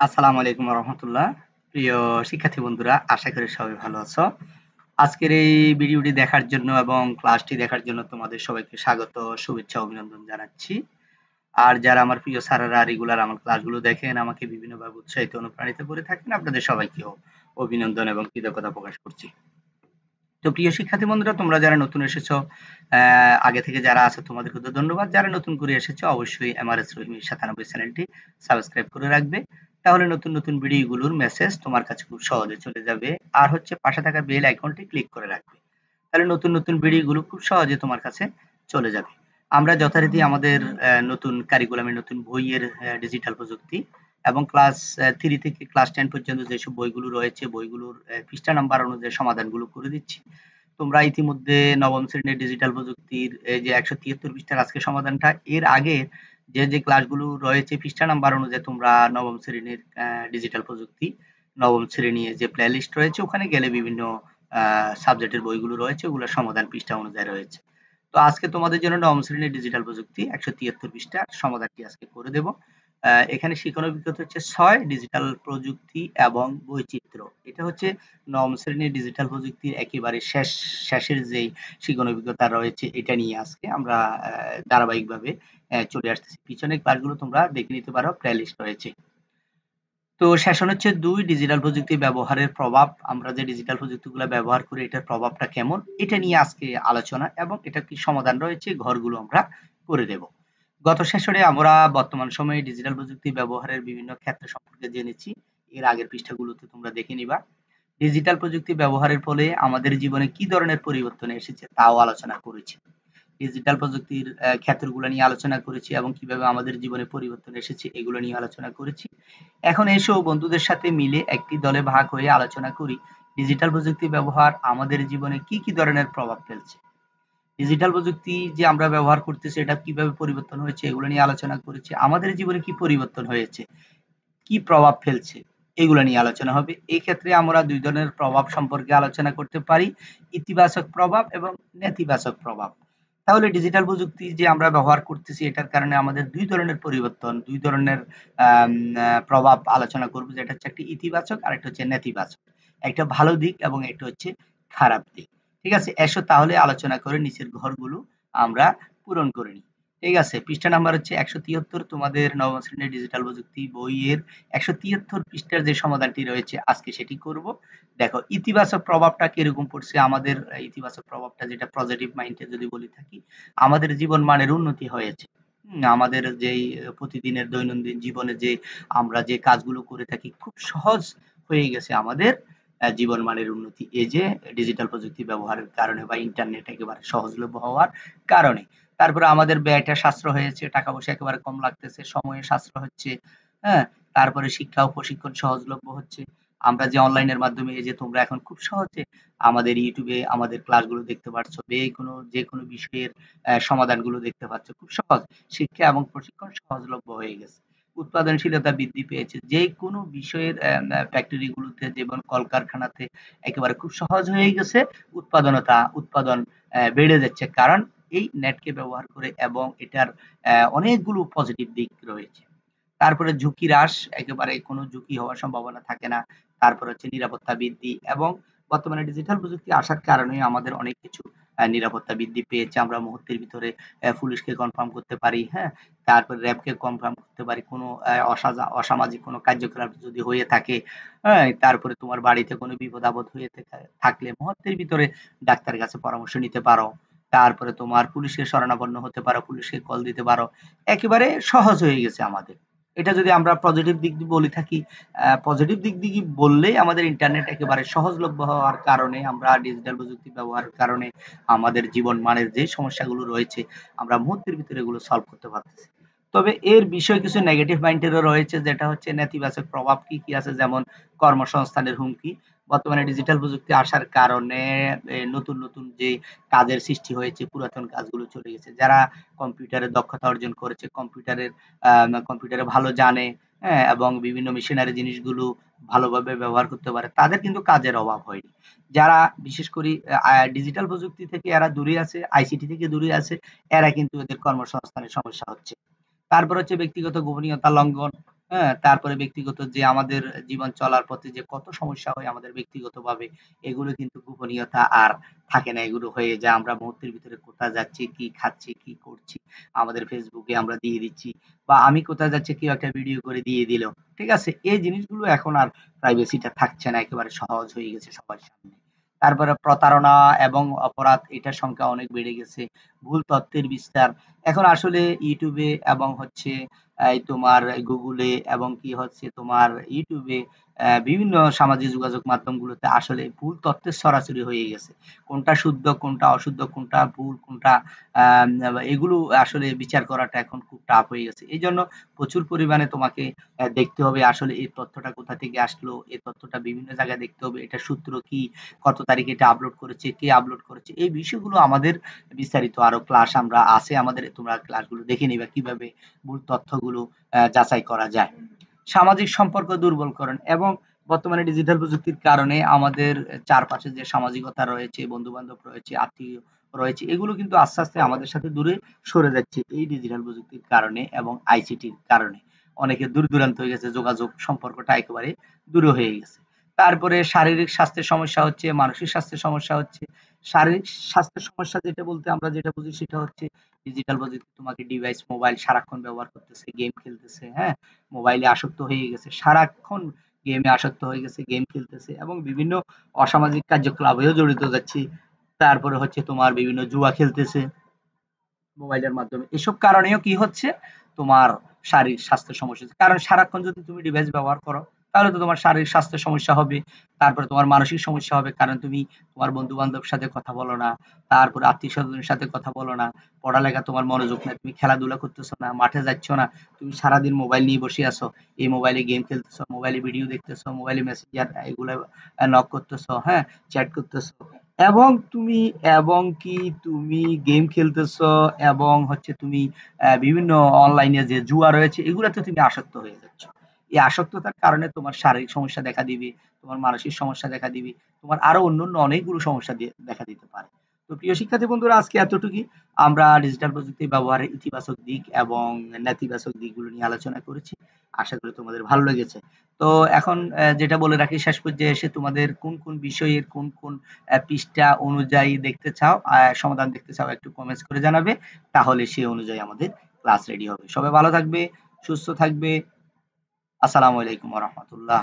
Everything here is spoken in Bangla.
আসসালামু আলাইকুম রহমতুল্লাহ। প্রিয় শিক্ষার্থী বন্ধুরা, আশা করি সবাই ভালো আছো। আজকের এই ভিডিওটি দেখার জন্য এবং ক্লাসটি দেখার জন্য তোমাদের সবাইকে স্বাগত, শুভেচ্ছা, অভিনন্দন জানাচ্ছি। আর যারা আমার প্রিয় স্যারেরা রেগুলার আমার ক্লাসগুলো দেখেন, আমাকে বিভিন্নভাবে উৎসাহিত অনুপ্রাণিত করে থাকেন, আপনাদের সবাইকেও অভিনন্দন এবং কৃতজ্ঞতা প্রকাশ করছি। তো প্রিয় শিক্ষার্থী বন্ধুরা, তোমরা যারা নতুন এসেছো, আগে থেকে যারা আছো তোমাদেরকে তো ধন্যবাদ। যারা নতুন করে এসেছো অবশ্যই এমআরএস রহিমি 97 চ্যানেলটি সাবস্ক্রাইব করে রাখবে। তাহলে নতুন নতুন ভিডিওগুলোর মেসেজ তোমার কাছে খুব সহজে চলে যাবে। আর হচ্ছে পাশে থাকা বেল আইকনটি ক্লিক করে রাখবে। তাহলে নতুন নতুন ভিডিওগুলো খুব সহজে তোমার কাছে চলে যাবে। আমরা যথারীতি আমাদের নতুন কারিকুলামের নতুন বইয়ের ডিজিটাল প্রযুক্তি এবং ক্লাস 3 থেকে ক্লাস 10 পর্যন্ত যেসব বইগুলো রয়েছে বইগুলোর পৃষ্ঠা নাম্বার অনুযায়ী সমাধানগুলো করে দিচ্ছি। তোমরা ইতিমধ্যে নবম শ্রেণীর ডিজিটাল প্রযুক্তির এই যে 173 পৃষ্ঠার আজকে সমাধানটা, এর আগে যে ক্লাসগুলো রয়েছে পৃষ্ঠা নাম্বার অনুযায়ী তোমরা নবম শ্রেণীর ডিজিটাল প্রযুক্তি নবম শ্রেণীর যে প্লে লিস্ট রয়েছে ওখানে গেলে বিভিন্ন সাবজেক্টের বইগুলো রয়েছে, ওগুলোর সমাধান পৃষ্ঠা অনুযায়ী রয়েছে। তো আজকে তোমাদের জন্য নবম শ্রেণীর ডিজিটাল প্রযুক্তি 173 পৃষ্ঠার সমাধানটি আজকে করে দেব। এখানে শিক্ষণ অভিজ্ঞতা হচ্ছে 6 ডিজিটাল প্রযুক্তি এবং বৈচিত্র্য। এটা হচ্ছে নবম শ্রেণীর ডিজিটাল প্রযুক্তির একেবারে শেষের যেই শিক্ষণ অভিজ্ঞতা রয়েছে এটা নিয়ে আজকে আমরা ধারাবাহিকভাবে চলে আসতেছি। পিছনের ক্লাসগুলো তোমরা দেখে নিতে পারো, প্লে লিস্ট রয়েছে। তো সেশন হচ্ছে 2 ডিজিটাল প্রযুক্তি ব্যবহারের প্রভাব। আমরা যে ডিজিটাল প্রযুক্তিগুলো ব্যবহার করি এটার প্রভাবটা কেমন? এটা নিয়ে আজকে আলোচনা এবং এটা কি সমাধান রয়েছে ঘরগুলো আমরা করে দেব। গত সেশনে আমরা বর্তমান সময়ে ডিজিটাল প্রযুক্তি ব্যবহারের বিভিন্ন ক্ষেত্র সম্পর্কে জেনেছি। এর আগের পৃষ্ঠাগুলোতে তোমরা দেখে নিবা। ডিজিটাল প্রযুক্তি ব্যবহারের ফলে আমাদের জীবনে কি ধরনের পরিবর্তন এসেছে তাও আলোচনা করেছি। ডিজিটাল প্রযুক্তির ক্ষেত্রগুলো নিয়ে আলোচনা করেছি এবং কিভাবে আমাদের জীবনে পরিবর্তন এসেছে এগুলো নিয়ে আলোচনা করেছি। এখন এসো বন্ধুদের সাথে মিলে একটি দলে ভাগ হয়ে আলোচনা করি ডিজিটাল প্রযুক্তি ব্যবহার আমাদের জীবনে কি কি ধরনের প্রভাব ফেলছে। ডিজিটাল প্রযুক্তি যে আমরা ব্যবহার করতেছি এটা কিভাবে পরিবর্তন হয়েছে এগুলো নিয়ে আলোচনা করেছি। আমাদের জীবনে কি পরিবর্তন হয়েছে, কি প্রভাব ফেলছে এগুলো নিয়ে আলোচনা হবে। এই ক্ষেত্রে আমরা দুই ধরনের প্রভাব সম্পর্কে আলোচনা করতে পারি, ইতিবাচক প্রভাব এবং নেতিবাচক প্রভাব। তাহলে ডিজিটাল প্রযুক্তি যে আমরা ব্যবহার করতেছি এটার কারণে আমাদের দুই ধরনের পরিবর্তন, দুই ধরনের প্রভাব আলোচনা করব, যেটা হচ্ছে একটি ইতিবাচক আর একটা হচ্ছে নেতিবাচক। একটা ভালো দিক এবং একটা হচ্ছে খারাপ দিক। ঠিক আছে, এসো তাহলে আলোচনা করে নিচের ঘরগুলো আমরা পূরণ করে নিই। ঠিক আছে, পৃষ্ঠা নাম্বার হচ্ছে 173, তোমাদের নবম শ্রেণীর ডিজিটাল প্রযুক্তি বইয়ের 173 পৃষ্ঠার যে সমাধানটি রয়েছে আজকে সেটি করব। দেখো ইতিবাচক প্রভাবটা কিরকম পড়ছে আমাদের। ইতিবাচক প্রভাবটা যেটা পজিটিভ মাইন্ডে যদি বলি থাকি, আমাদের জীবন মানের উন্নতি হয়েছে। আমাদের যেই প্রতিদিনের দৈনন্দিন জীবনে যে আমরা যে কাজগুলো করে থাকি খুব সহজ হয়ে গেছে আমাদের জীবন মানের উন্নতি এই যে ডিজিটাল প্রযুক্তি ব্যবহারের কারণে বা ইন্টারনেট একেবারে সহজলভ্য হওয়ার কারণে। তারপরে আমাদের ব্যয়টা সাশ্রয় হয়েছে, টাকা পয়সা একেবারে কম লাগতেছে, সময়ের সাশ্রয় হচ্ছে। হ্যাঁ, তারপরে শিক্ষা ও প্রশিক্ষণ সহজলভ্য হচ্ছে। আমরা যে অনলাইনের মাধ্যমে এই যে তোমরা এখন খুব সহজে আমাদের ইউটিউবে আমাদের ক্লাসগুলো দেখতে পারছো, যে কোনো বিষয়ের সমাধানগুলো দেখতে পাচ্ছ খুব সহজ। শিক্ষা এবং প্রশিক্ষণ সহজলভ্য হয়ে গেছে। উৎপাদনশীলতা বৃদ্ধি পেয়েছে, যে কোনো বিষয়ের ফ্যাক্টরি গুলোতে যেমন কলকারখানাতে একেবারে খুব সহজ হয়ে গেছে। উৎপাদন বেড়ে যাচ্ছে, কারণ এই নেটকে ব্যবহার করে এবং এটার অনেকগুলো পজিটিভ দিক রয়েছে। তারপরে ঝুঁকি হ্রাস, একেবারে কোনো ঝুঁকি হওয়ার সম্ভাবনা থাকে না। তারপর হচ্ছে নিরাপত্তা বৃদ্ধি, এবং বর্তমানে ডিজিটাল প্রযুক্তি আসার কারণে আমাদের অনেক কিছু নিরাপত্তা বৃদ্ধি পেয়েছে। আমরা মুহূর্তের ভিতরে পুলিশকে কনফার্ম করতে পারি, হ্যাঁ? তারপর র‍্যাবকে কনফার্ম করতে পারি কোনো অসামাজিক কোনো কার্যকলাপ যদি হয়ে থাকে, হ্যাঁ? তারপরে তোমার বাড়িতে কোনো বিপদ-আপদ হয়ে থাকলে মুহূর্তের ভিতরে ডাক্তারের কাছে পরামর্শ নিতে পারো। তারপরে তোমার পুলিশের শরণাপন্ন হতে পারো, পুলিশকে কল দিতে পারো। একেবারে সহজ হয়ে গেছে আমাদের। এটা যদি আমরা পজিটিভ দিক দিয়ে বলে থাকি, পজিটিভ দিক দিয়ে বললেই আমাদের ইন্টারনেট একেবারে সহজলভ্য হওয়ার কারণে আমরা ডিজিটাল প্রযুক্তি ব্যবহারের কারণে আমাদের জীবন মানের যে সমস্যাগুলো রয়েছে আমরা মুহূর্তের ভিতরে এগুলো সলভ করতে পারতেছি। তবে এর বিষয়ে কিছু নেগেটিভ মাইন্ডেরও রয়েছে, যেটা হচ্ছে নেতিবাচক প্রভাব কি, কি আছে, যেমন কর্মসংস্থানের হুমকি। বর্তমানে ডিজিটাল প্রযুক্তি আসার কারণে নতুন, নতুন যে কাজের সৃষ্টি হয়েছে, পুরাতন কাজগুলো চলে গেছে। যারা কম্পিউটারে দক্ষতা অর্জন করেছে, কম্পিউটারে ভালো জানে, হ্যাঁ? এবং বিভিন্ন মেশিনারি জিনিসগুলো ভালোভাবে ব্যবহার করতে পারে, তাদের কিন্তু কাজের অভাব হয়নি। যারা বিশেষ করে ডিজিটাল প্রযুক্তি থেকে এরা দূরে আছে, আইসিটি থেকে দূরে আছে, এরা কিন্তু এদের কর্মসংস্থানের সমস্যা হচ্ছে। তারপর হচ্ছে ব্যক্তিগত গোপনীয়তা লঙ্ঘন। হ্যাঁ? তারপরে ব্যক্তিগত যে আমাদের জীবন চলার পথে যে কত সমস্যা হয় আমাদের ব্যক্তিগতভাবে, এগুলো কিন্তু গোপনীয়তা আর থাকে না। এগুলো হয়ে যায় আমরা মুহূর্তের ভিতরে কোথায় যাচ্ছি, কি খাচ্ছি, কি করছি, আমাদের Facebook এ আমরা দিয়ে দিচ্ছি। বা আমি কোথায় যাচ্ছি কেউ একটা ভিডিও করে দিয়ে দিল। ঠিক আছে? এই জিনিসগুলো এখন আর প্রাইভেসিটা থাকছে না। একেবারে সহজ হয়ে গেছে সবার সামনে। তারপরে প্রতারণা এবং অপরাধ এটার সংখ্যা অনেক বেড়ে গেছে। ভুল তথ্যের বিস্তার। এখন আসলে YouTube এ এবং হচ্ছে এই তোমার Google এ এবং কি হচ্ছে তোমার YouTube এ বিভিন্ন সামাজিক যোগাযোগ মাধ্যমগুলোতে আসলে ভুল তথ্যের ছড়াছড়ি হয়ে গেছে। কোনটা শুদ্ধ, কোনটা অশুদ্ধ, কোনটা ভুল, কোনটা আম এগুলো আসলে বিচার করাটা এখন খুব টাফ হয়ে গেছে। এজন্য প্রচুর পরিমাণে তোমাকে দেখতে হবে আসলে এই তথ্যটা কোথা থেকে আসলো, এই তথ্যটা বিভিন্ন জায়গায় দেখতে হবে। এটার সূত্র কি, কত তারিখে এটা আপলোড করেছে, কে আপলোড করেছে। এই বিষয়গুলো আমাদের বিস্তারিত আরো ক্লাস আমরা আছে আমাদের তোমরা ক্লাসগুলো দেখে নিবা কিভাবে ভুল তথ্যগুলো যাচাই করা যায়। সামাজিক সম্পর্ক দুর্বলকরণ এবং বর্তমানে ডিজিটাল প্রযুক্তির কারণে আমাদের চারপাশে যে সামাজিকতা রয়েছে, বন্ধু-বান্ধব রয়েছে, আত্মীয় রয়েছে, এগুলো কিন্তু আস্তে, আস্তে আমাদের সাথে দূরে সরে যাচ্ছে এই ডিজিটাল প্রযুক্তির কারণে এবং আইসিটির কারণে। অনেকে দূর-দূরান্ত হয়ে গেছে, যোগাযোগ সম্পর্কটা একেবারে দূরে হয়ে গেছে। তারপরে শারীরিক স্বাস্থ্যের সমস্যা হচ্ছে, মানসিক স্বাস্থ্যের সমস্যা হচ্ছে। শারীরিক স্বাস্থ্যের সমস্যা যেটা বলতে আমরা যেটা বুঝি সেটা হচ্ছে ডিজিটাল প্রযুক্তি তোমাকে ডিভাইস, মোবাইল সারাক্ষণ ব্যবহার করতেছে, গেম খেলতেছে, হ্যাঁ? মোবাইলে আসক্ত হয়ে গেছে। সারাক্ষণ গেমে আসক্ত হয়ে গেছে, গেম খেলতেছে এবং বিভিন্ন অসামাজিক কার্যকলাপেও জড়িত যাচ্ছি। তারপরে হচ্ছে তোমার বিভিন্ন জুয়া খেলতেছে মোবাইলের মাধ্যমে। এসব কারণেও কি হচ্ছে? তোমার শারীরিক স্বাস্থ্যের সমস্যা হচ্ছে। কারণ সারাক্ষণ যদি তুমি ডিভাইস ব্যবহার করো, তাহলে তো তোমার শারীরিক স্বাস্থ্যের সমস্যা হবে। তারপরে তোমার মানসিক সমস্যা হবে। কারণ তুমি তোমার বন্ধু-বান্ধবের সাথে কথা বলো না। তারপরে আত্মীয়স্বজনের সাথে কথা বলো না। পড়ালেখা তোমার মনোযোগ নাই। তুমি খেলাধুলা করতেছো না, মাঠে যাচ্ছ না। তুমি সারাদিন মোবাইল নিয়ে বসে আছো। এই মোবাইলে গেম খেলতেছো, মোবাইলে ভিডিও দেখতেছো, মোবাইলে মেসেঞ্জার এগুলা নক করতেছো, হ্যাঁ? চ্যাট করতেছো। এবং তুমি এবং কি তুমি গেম খেলতেছো এবং হচ্ছে তুমি বিভিন্ন অনলাইনে যে জুয়া রয়েছে এগুলাতে তুমি আসক্ত হয়ে যাচ্ছ। এই আসক্ততার কারণে তোমার শারীরিক সমস্যা দেখা দিবে, তোমার মানসিক সমস্যা দেখা দিবে, তোমার আরো অন্যান্য অনেকগুলো সমস্যা দেখা দিতে পারে। তো প্রিয় শিক্ষার্থী বন্ধুরা আজকে এতটুকুই। আমরা ডিজিটাল প্রযুক্তির ব্যবহারের ইতিবাচক দিক এবং নেতিবাচক দিকগুলো নিয়ে আলোচনা করেছি। আশা করি তোমাদের ভালো লেগেছে। তো এখন যেটা বলে রাখি শেষ পর্যায়ে এসে তোমাদের কোন, কোন বিষয়ের কোন, কোন পৃষ্ঠা অনুযায়ী দেখতে চাও, সমাধান দেখতে চাও একটু কমেন্টস করে জানাবে। তাহলে সেই অনুযায়ী আমাদের ক্লাস রেডি হবে। সবাই ভালো থাকবে, সুস্থ থাকবে। আসসালামু আলাইকুম ওয়া রাহমাতুল্লাহ।